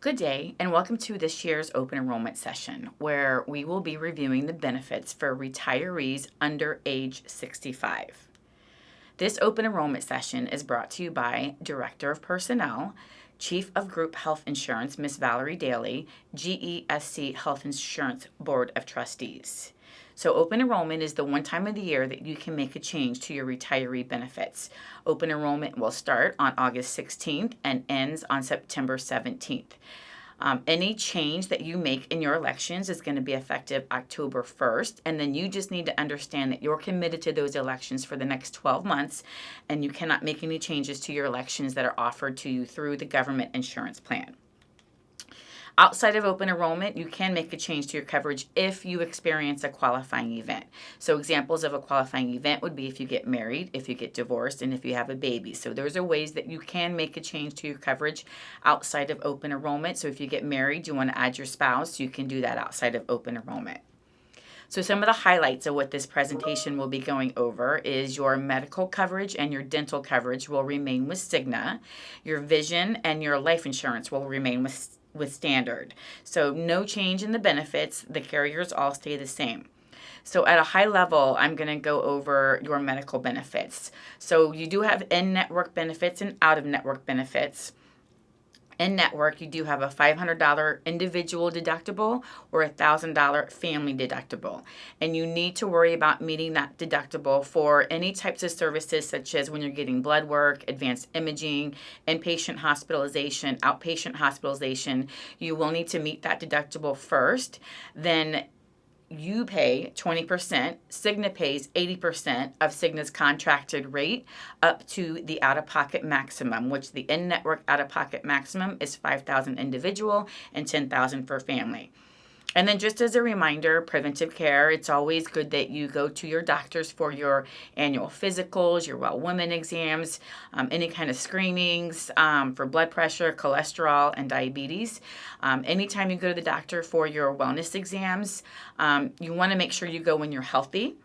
Good day, and welcome to this year's open enrollment session, where we will be reviewing the benefits for retirees under age 65. This open enrollment session is brought to you by Director of Personnel, Chief of Group Health Insurance, Ms. Valerie Daly, GESC Health Insurance Board of Trustees. So open enrollment is the one time of the year that you can make a change to your retiree benefits. Open enrollment will start on August 16th and ends on September 17th. Any change that you make in your elections is going to be effective October 1st, and then you just need to understand that you're committed to those elections for the next 12 months, and you cannot make any changes to your elections that are offered to you through the government insurance plan. Outside of open enrollment, you can make a change to your coverage if you experience a qualifying event. So examples of a qualifying event would be if you get married, if you get divorced, and if you have a baby. So those are ways that you can make a change to your coverage outside of open enrollment. So if you get married, you want to add your spouse, you can do that outside of open enrollment. So some of the highlights of what this presentation will be going over is your medical coverage and your dental coverage will remain with Cigna. Your vision and your life insurance will remain with Standard. So no change in the benefits. The carriers all stay the same. So at a high level, I'm going to go over your medical benefits. So you do have in-network benefits and out-of-network benefits. In network, you do have a $500 individual deductible or a $1,000 family deductible. And you need to worry about meeting that deductible for any types of services, such as when you're getting blood work, advanced imaging, inpatient hospitalization, outpatient hospitalization. You will need to meet that deductible first. Then you pay 20%, Cigna pays 80% of Cigna's contracted rate up to the out-of-pocket maximum, which the in-network out-of-pocket maximum is $5,000 individual and $10,000 for family. And then just as a reminder, preventive care, it's always good that you go to your doctors for your annual physicals, your well woman exams, any kind of screenings for blood pressure, cholesterol, and diabetes. Anytime you go to the doctor for your wellness exams, you want to make sure you go when you're healthy.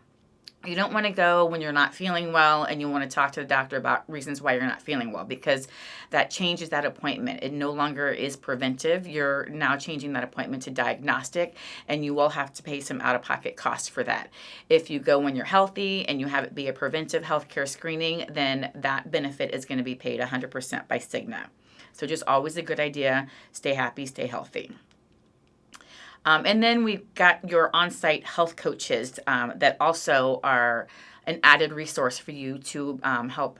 You don't want to go when you're not feeling well and you want to talk to the doctor about reasons why you're not feeling well, because that changes that appointment. It no longer is preventive. You're now changing that appointment to diagnostic, and you will have to pay some out-of-pocket costs for that. If you go when you're healthy and you have it be a preventive healthcare screening, then that benefit is going to be paid 100% by Cigna. So just always a good idea. Stay happy, stay healthy. And then we've got your on-site health coaches that also are an added resource for you to help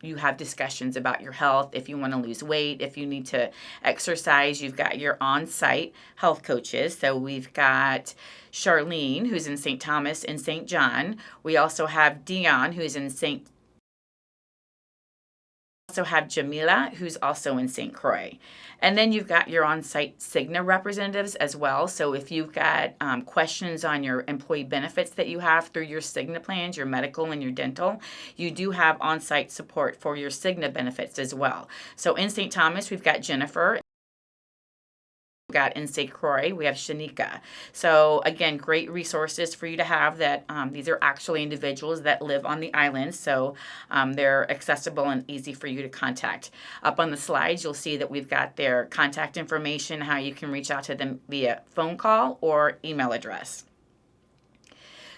you have discussions about your health. If you want to lose weight, if you need to exercise, you've got your on-site health coaches. So we've got Charlene, who's in St. Thomas and St. John. We also have Dion, who's in St. Also have Jamila, who's also in St. Croix. And then you've got your on-site Cigna representatives as well. So if you've got questions on your employee benefits that you have through your Cigna plans, your medical and your dental, you do have on-site support for your Cigna benefits as well. So in St. Thomas, we've got Jennifer. Got in St. Croix, we have Shanika. So again, great resources for you to have that these are actually individuals that live on the island, so they're accessible and easy for you to contact. Up on the slides, you'll see that we've got their contact information, how you can reach out to them via phone call or email address.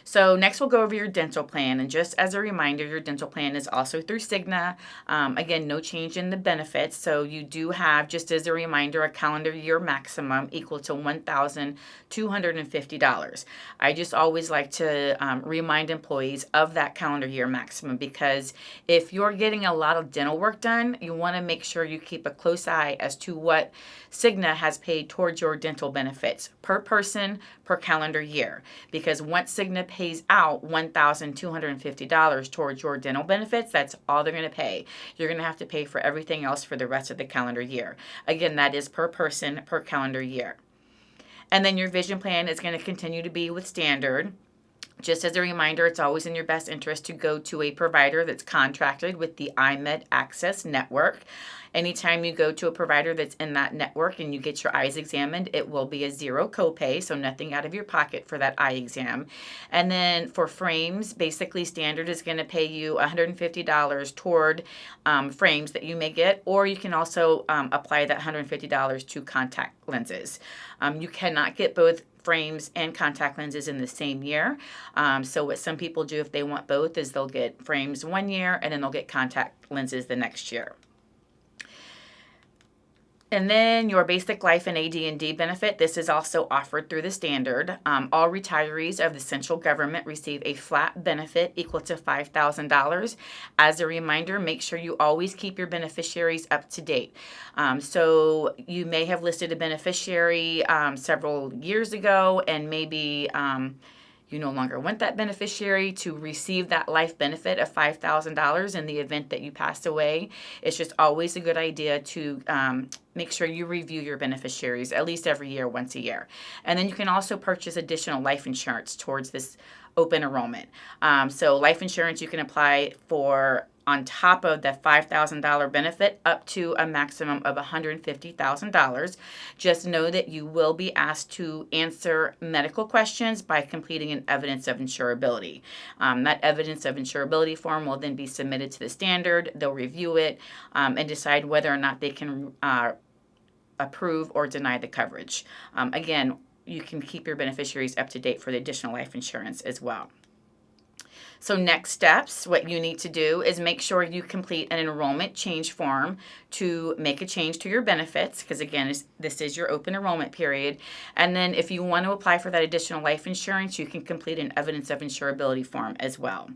So next we'll go over your dental plan, and just as a reminder, your dental plan is also through Cigna. Again, no change in the benefits, so you do have, just as a reminder, a calendar year maximum equal to $1,250. I just always like to remind employees of that calendar year maximum, because if you're getting a lot of dental work done, you want to make sure you keep a close eye as to what Cigna has paid towards your dental benefits per person per calendar year, because once Cigna pays out $1,250 towards your dental benefits, that's all they're going to pay. You're going to have to pay for everything else for the rest of the calendar year. Again, that is per person per calendar year. And then your vision plan is going to continue to be with Standard. Just as a reminder, it's always in your best interest to go to a provider that's contracted with the iMed Access Network. Anytime you go to a provider that's in that network and you get your eyes examined, it will be a zero copay, so nothing out of your pocket for that eye exam. And then for frames, basically Standard is going to pay you $150 toward frames that you may get, or you can also apply that $150 to contact lenses. You cannot get both frames and contact lenses in the same year. So what some people do if they want both is they'll get frames one year and then they'll get contact lenses the next year. And then your basic life and AD&D benefit, this is also offered through the Standard. All retirees of the central government receive a flat benefit equal to $5,000. As a reminder, make sure you always keep your beneficiaries up to date. So you may have listed a beneficiary several years ago, and maybe you no longer want that beneficiary to receive that life benefit of $5,000 in the event that you pass away. It's just always a good idea to make sure you review your beneficiaries at least every year, once a year. And then you can also purchase additional life insurance towards this open enrollment. So life insurance you can apply for on top of the $5,000 benefit up to a maximum of $150,000. Just know that you will be asked to answer medical questions by completing an evidence of insurability. That evidence of insurability form will then be submitted to the Standard. They'll review it and decide whether or not they can approve or deny the coverage. Again, you can keep your beneficiaries up to date for the additional life insurance as well. So next steps, what you need to do is make sure you complete an enrollment change form to make a change to your benefits, because again, this is your open enrollment period. And then if you want to apply for that additional life insurance, you can complete an evidence of insurability form as well.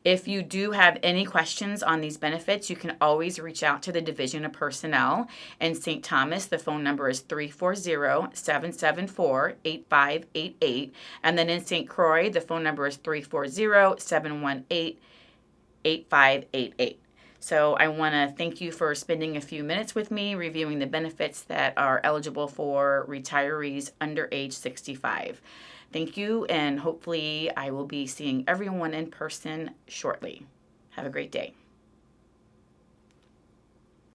If you do have any questions on these benefits, you can always reach out to the Division of Personnel. In St. Thomas, the phone number is 340-774-8588. And then in St. Croix, the phone number is 340-718-8588. So I want to thank you for spending a few minutes with me reviewing the benefits that are eligible for retirees under age 65. Thank you, and hopefully I will be seeing everyone in person shortly. Have a great day.